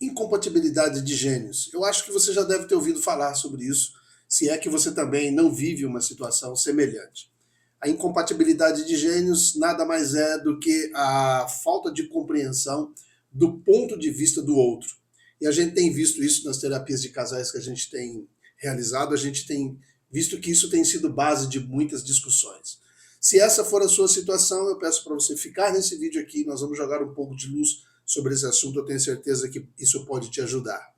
Incompatibilidade de gênios. Eu acho que você já deve ter ouvido falar sobre isso, se é que você também não vive uma situação semelhante. A incompatibilidade de gênios nada mais é do que a falta de compreensão do ponto de vista do outro. E a gente tem visto isso nas terapias de casais que a gente tem realizado, a gente tem visto que isso tem sido base de muitas discussões. Se essa for a sua situação, eu peço para você ficar nesse vídeo aqui, nós vamos jogar um pouco de luz sobre esse assunto, eu tenho certeza que isso pode te ajudar.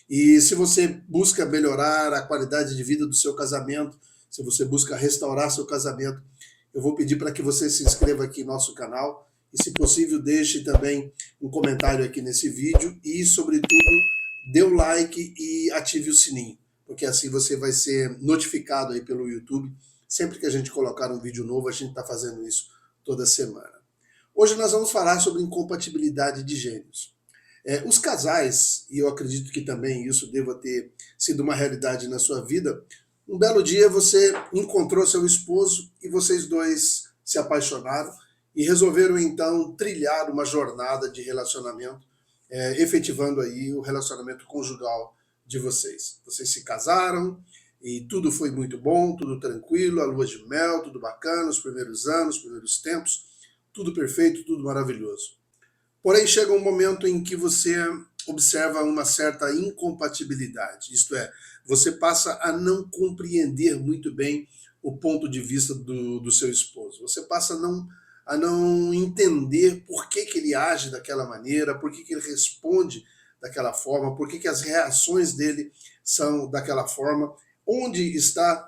E se você busca melhorar a qualidade de vida do seu casamento, se você busca restaurar seu casamento, eu vou pedir para que você se inscreva aqui no nosso canal e, se possível, deixe também um comentário aqui nesse vídeo e, sobretudo, dê um like e ative o sininho, porque assim você vai ser notificado aí pelo YouTube. Sempre que a gente colocar um vídeo novo, a gente está fazendo isso toda semana. Hoje nós vamos falar sobre incompatibilidade de gênios. Os casais, e eu acredito que também isso deva ter sido uma realidade na sua vida, um belo dia você encontrou seu esposo e vocês dois se apaixonaram e resolveram então trilhar uma jornada de relacionamento, efetivando aí o relacionamento conjugal de vocês. Vocês se casaram e tudo foi muito bom, tudo tranquilo, a lua de mel, tudo bacana, os primeiros anos, os primeiros tempos, tudo perfeito, tudo maravilhoso. Porém, chega um momento em que você observa uma certa incompatibilidade, isto é, você passa a não compreender muito bem o ponto de vista do seu esposo. Você passa a não entender por que ele age daquela maneira, por que ele responde daquela forma, por que as reações dele são daquela forma, onde está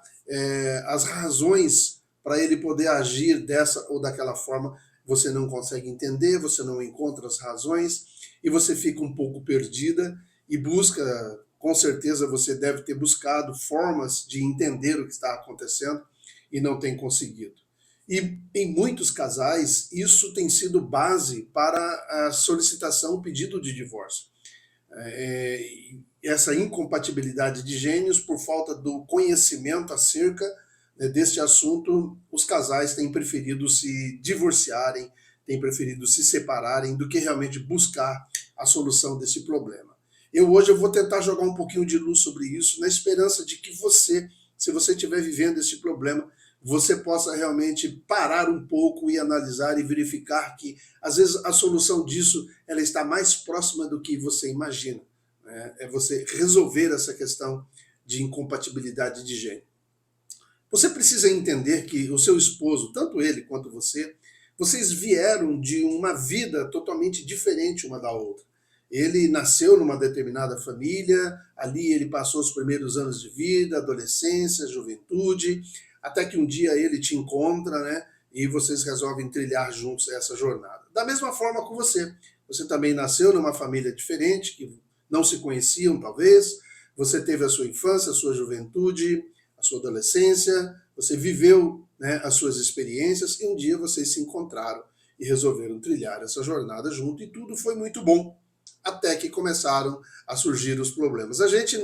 as razões para ele poder agir dessa ou daquela forma. Você não consegue entender, você não encontra as razões e você fica um pouco perdida e busca, com certeza você deve ter buscado formas de entender o que está acontecendo e não tem conseguido. E em muitos casais isso tem sido base para a solicitação, o pedido de divórcio. Essa incompatibilidade de gênios, por falta do conhecimento acerca deste assunto, os casais têm preferido se divorciarem, têm preferido se separarem do que realmente buscar a solução desse problema. Hoje eu vou tentar jogar um pouquinho de luz sobre isso, na esperança de que você, se você estiver vivendo esse problema, você possa realmente parar um pouco e analisar e verificar que, às vezes, a solução disso ela está mais próxima do que você imagina. É você resolver essa questão de incompatibilidade de gênero. Você precisa entender que o seu esposo, tanto ele quanto você, vocês vieram de uma vida totalmente diferente uma da outra. Ele nasceu numa determinada família, ali ele passou os primeiros anos de vida, adolescência, juventude, até que um dia ele te encontra, né? E vocês resolvem trilhar juntos essa jornada. Da mesma forma com você. Você também nasceu numa família diferente, que não se conheciam talvez, você teve a sua infância, a sua juventude, a sua adolescência, você viveu, né, as suas experiências e um dia vocês se encontraram e resolveram trilhar essa jornada junto e tudo foi muito bom, até que começaram a surgir os problemas. A gente,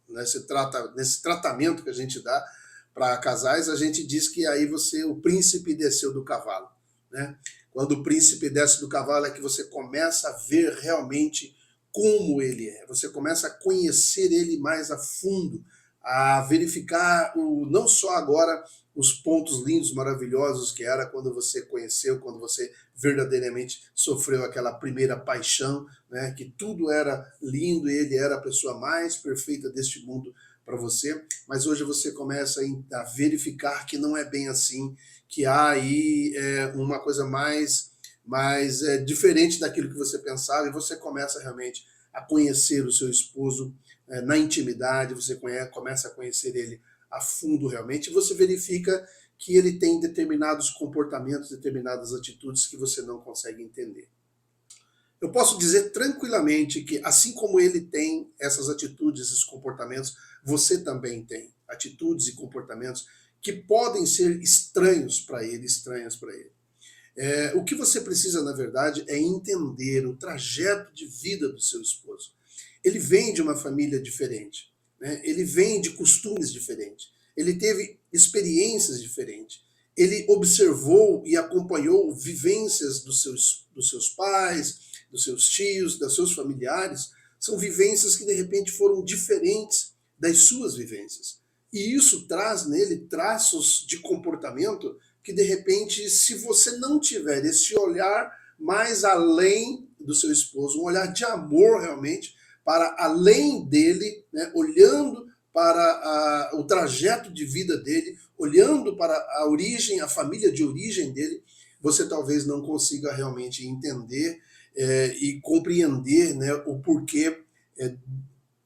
nesse tratamento que a gente dá para casais, a gente diz que aí o príncipe desceu do cavalo. Né? Quando o príncipe desce do cavalo é que você começa a ver realmente como ele é, você começa a conhecer ele mais a fundo, a verificar não só agora os pontos lindos, maravilhosos que era quando você conheceu, quando você verdadeiramente sofreu aquela primeira paixão, né, que tudo era lindo e ele era a pessoa mais perfeita deste mundo para você, mas hoje você começa a verificar que não é bem assim, que há aí uma coisa mais diferente daquilo que você pensava e você começa realmente a conhecer o seu esposo na intimidade, você começa a conhecer ele a fundo realmente, e você verifica que ele tem determinados comportamentos, determinadas atitudes que você não consegue entender. Eu posso dizer tranquilamente que, assim como ele tem essas atitudes, esses comportamentos, você também tem atitudes e comportamentos que podem ser estranhos para ele, estranhas para ele. O que você precisa, na verdade, é entender o trajeto de vida do seu esposo. Ele vem de uma família diferente, né? Ele vem de costumes diferentes, ele teve experiências diferentes, ele observou e acompanhou vivências dos seus pais, dos seus tios, dos seus familiares, São vivências que de repente foram diferentes das suas vivências. E isso traz nele traços de comportamento que de repente, se você não tiver esse olhar mais além do seu esposo, um olhar de amor realmente, para além dele, né, olhando para o trajeto de vida dele, olhando para a origem, a família de origem dele, você talvez não consiga realmente entender e compreender, né, o porquê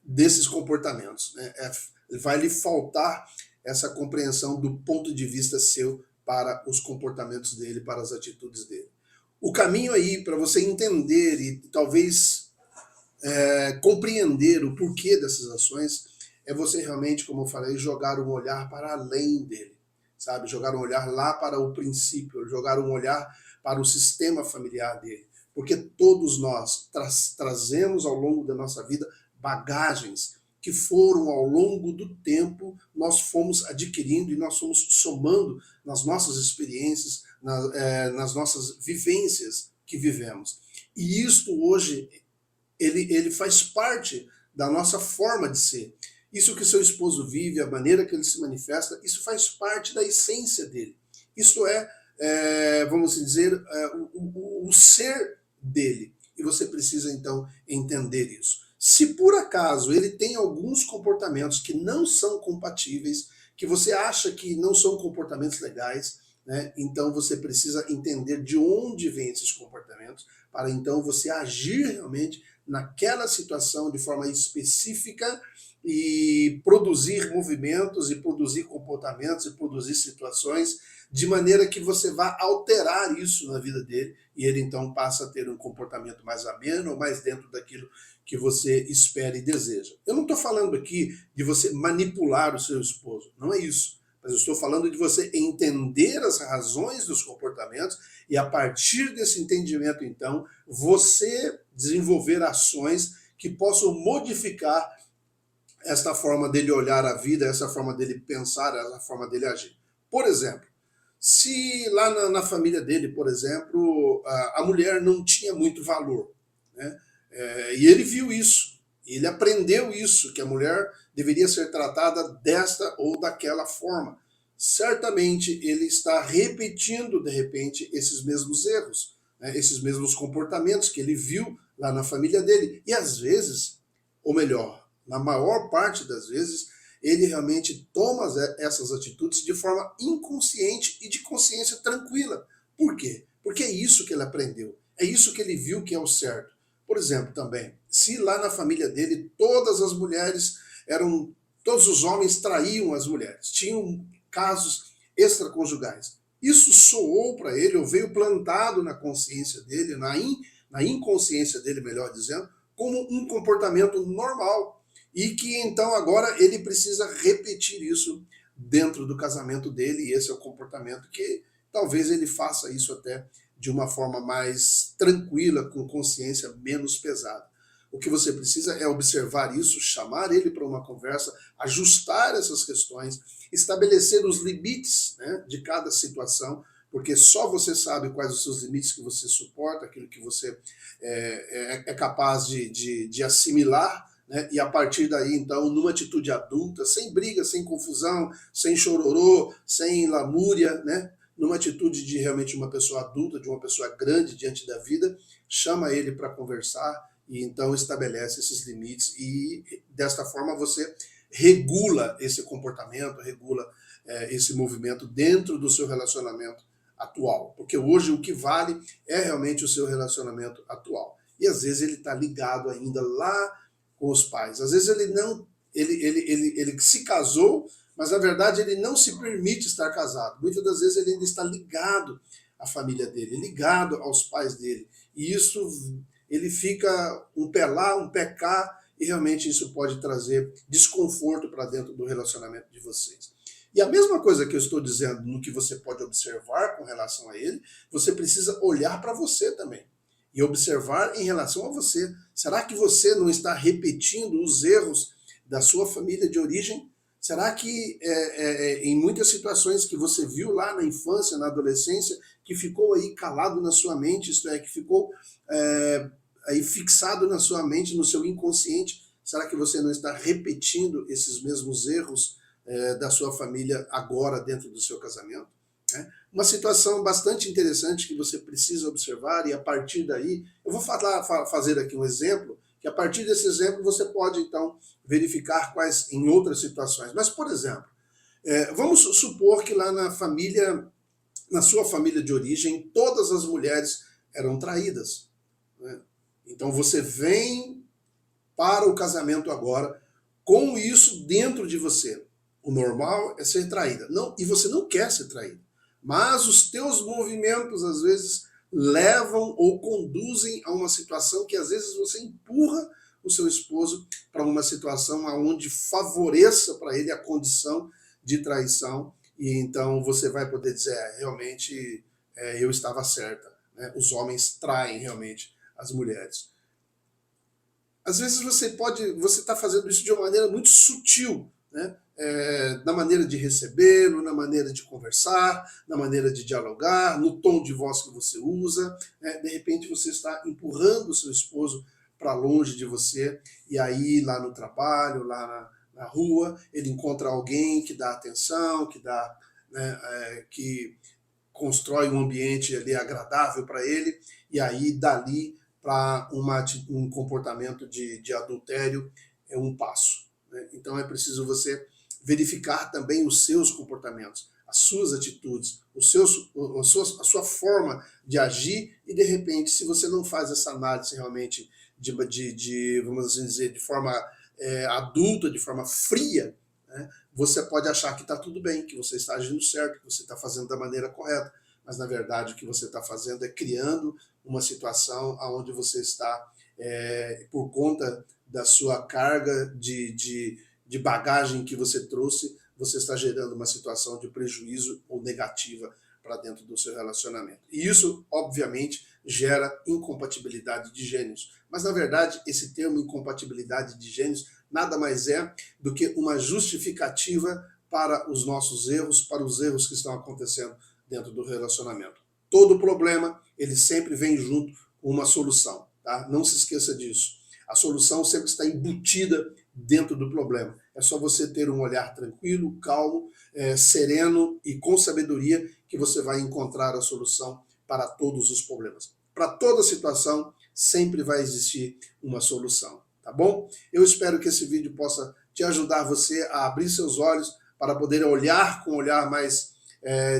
desses comportamentos. Né? Vai lhe faltar essa compreensão do ponto de vista seu para os comportamentos dele, para as atitudes dele. O caminho aí para você entender e talvez compreender o porquê dessas ações é você realmente, como eu falei, jogar um olhar para além dele, sabe? Jogar um olhar lá para o princípio, jogar um olhar para o sistema familiar dele. Porque todos nós trazemos ao longo da nossa vida bagagens que foram ao longo do tempo, nós fomos adquirindo e nós fomos somando nas nossas experiências, nas nossas vivências que vivemos. E isto hoje, ele faz parte da nossa forma de ser. Isso que seu esposo vive, a maneira que ele se manifesta, isso faz parte da essência dele. Isso vamos dizer, o ser dele. E você precisa, então, entender isso. Se por acaso ele tem alguns comportamentos que não são compatíveis, que você acha que não são comportamentos legais, né, então você precisa entender de onde vêm esses comportamentos, para então você agir realmente naquela situação de forma específica e produzir movimentos, e produzir comportamentos, e produzir situações, de maneira que você vá alterar isso na vida dele, e ele então passa a ter um comportamento mais ameno, ou mais dentro daquilo que você espera e deseja. Eu não estou falando aqui de você manipular o seu esposo, não é isso. Mas eu estou falando de você entender as razões dos comportamentos e, a partir desse entendimento, então, você desenvolver ações que possam modificar esta forma dele olhar a vida, essa forma dele pensar, essa forma dele agir. Por exemplo, se lá na família dele, por exemplo, a mulher não tinha muito valor, né? E ele viu isso, ele aprendeu isso, que a mulher deveria ser tratada desta ou daquela forma. Certamente ele está repetindo, de repente, esses mesmos erros, né? Esses mesmos comportamentos que ele viu lá na família dele. E às vezes, ou melhor, na maior parte das vezes, ele realmente toma essas atitudes de forma inconsciente e de consciência tranquila. Por quê? Porque é isso que ele aprendeu, é isso que ele viu que é o certo. Por exemplo, também, se lá na família dele todas as mulheres todos os homens traíam as mulheres, tinham casos extraconjugais. Isso soou para ele, ou veio plantado na consciência dele, na inconsciência dele, melhor dizendo, como um comportamento normal. E que então agora ele precisa repetir isso dentro do casamento dele, e esse é o comportamento que talvez ele faça isso até de uma forma mais tranquila, com consciência menos pesada. O que você precisa é observar isso, chamar ele para uma conversa, ajustar essas questões, estabelecer os limites, né, de cada situação, porque só você sabe quais os seus limites que você suporta, aquilo que você é capaz de assimilar, né, e a partir daí, então, numa atitude adulta, sem briga, sem confusão, sem chororô, sem lamúria, né, numa atitude de realmente uma pessoa adulta, de uma pessoa grande diante da vida, chama ele para conversar e então estabelece esses limites, e desta forma você regula esse comportamento, regula esse movimento dentro do seu relacionamento atual, porque hoje o que vale é realmente o seu relacionamento atual. E às vezes ele está ligado ainda lá com os pais, às vezes ele se casou, mas na verdade ele não se permite estar casado. Muitas das vezes ele ainda está ligado à família dele, ligado aos pais dele. E isso, ele fica um pé lá, um pé cá, e realmente isso pode trazer desconforto para dentro do relacionamento de vocês. E a mesma coisa que eu estou dizendo no que você pode observar com relação a ele, você precisa olhar para você também. E observar em relação a você. Será que você não está repetindo os erros da sua família de origem? Será que em muitas situações que você viu lá na infância, na adolescência, que ficou aí calado na sua mente, isto é, que ficou aí fixado na sua mente, no seu inconsciente? Será que você não está repetindo esses mesmos erros da sua família agora dentro do seu casamento? Uma situação bastante interessante que você precisa observar, e a partir daí, eu vou fazer aqui um exemplo, que a partir desse exemplo você pode então verificar quais em outras situações. Mas, por exemplo, vamos supor que lá na sua família de origem, todas as mulheres eram traídas, né? Então você vem para o casamento agora com isso dentro de você. O normal é ser traída. Não, e você não quer ser traída. Mas os teus movimentos, às vezes, levam ou conduzem a uma situação que, às vezes, você empurra o seu esposo para uma situação onde favoreça para ele a condição de traição. E então você vai poder dizer, realmente eu estava certa. Né? Os homens traem realmente as mulheres. Às vezes você está fazendo isso de uma maneira muito sutil, né? Na maneira de recebê-lo, na maneira de conversar, na maneira de dialogar, no tom de voz que você usa. Né? De repente você está empurrando o seu esposo para longe de você, e aí lá no trabalho, lá na rua, ele encontra alguém que dá atenção, que dá, né, que constrói um ambiente ali agradável para ele, e aí dali para um comportamento de adultério é um passo. Né? Então é preciso você verificar também os seus comportamentos, as suas atitudes, a sua forma de agir, e de repente, se você não faz essa análise realmente vamos assim dizer, de forma adulta, de forma fria, né, você pode achar que está tudo bem, que você está agindo certo, que você está fazendo da maneira correta, mas na verdade o que você está fazendo é criando uma situação onde você está, por conta da sua carga de bagagem que você trouxe, você está gerando uma situação de prejuízo ou negativa para dentro do seu relacionamento. E isso, obviamente, gera incompatibilidade de gênios. Mas, na verdade, esse termo incompatibilidade de gênios nada mais é do que uma justificativa para os nossos erros, para os erros que estão acontecendo dentro do relacionamento. Todo problema, ele sempre vem junto com uma solução. Tá? Não se esqueça disso. A solução sempre está embutida dentro do problema. É só você ter um olhar tranquilo, calmo, sereno e com sabedoria que você vai encontrar a solução para todos os problemas. Para toda situação, sempre vai existir uma solução, tá bom? Eu espero que esse vídeo possa te ajudar você a abrir seus olhos para poder olhar com um olhar mais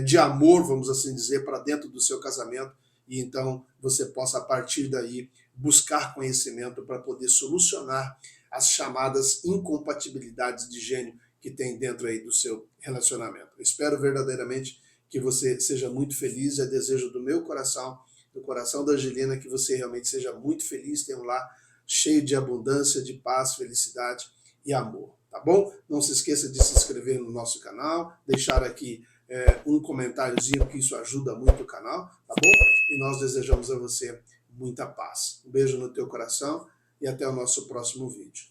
de amor, vamos assim dizer, para dentro do seu casamento, e então você possa, a partir daí, buscar conhecimento para poder solucionar as chamadas incompatibilidades de gênio que tem dentro aí do seu relacionamento. Eu espero verdadeiramente que você seja muito feliz, é desejo do meu coração, do coração da Angelina, que você realmente seja muito feliz, tenha um lar cheio de abundância, de paz, felicidade e amor, tá bom? Não se esqueça de se inscrever no nosso canal, deixar aqui um comentáriozinho, que isso ajuda muito o canal, tá bom? E nós desejamos a você muita paz. Um beijo no teu coração e até o nosso próximo vídeo.